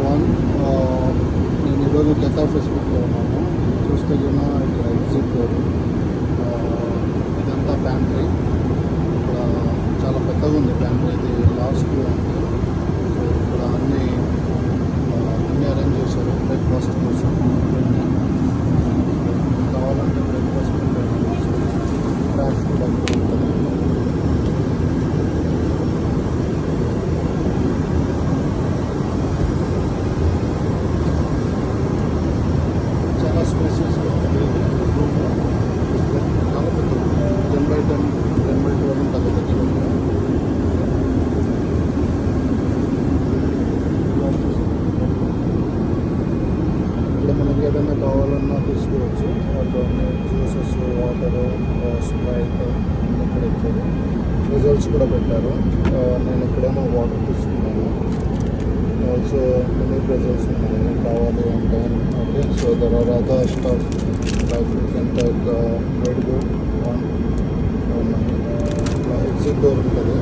One నేను ఈరోజు death ఫెసిలిటీలో ఉన్నాను. చూస్తే ఇక్కడ ఎగ్జిట్ డోర్, ఇదంతా ప్యాంట్రీ. ఇక్కడ చాలా పెద్దగా ఉంది ప్యాంట్రీ, ఇది లాస్ట్ అంటే. సో ఇక్కడ అన్నీ అరేంజ్ చేశారు బ్రేక్ఫాస్ట్ కోసం. కావాలంటే బ్రేక్ఫాస్ట్ క్రాష్ కూడా ఉంటుంది. చాలా స్పేసెస్ చాలా పెద్ద 10x10 10x12 ఉంటుంది దగ్గర. ఇక్కడ మనకి ఏదైనా కావాలన్నా తీసుకోవచ్చు. అట్లా జ్యూసెస్, వాటర్, స్ప్రైట్ ఇక్కడ ఇచ్చారు. రిజల్ట్స్ కూడా పెట్టారు. నేను ఎక్కడైనా వాటర్ తీసుకున్నాను. ఆల్సో మెనీ రిజల్ట్స్ ఉన్నాయి కావాలి అంటే. Okay, so there are other staff like you can take red go one ఉన్నాయి. ఎగ్జిట్ డోర్ ఉంటుంది.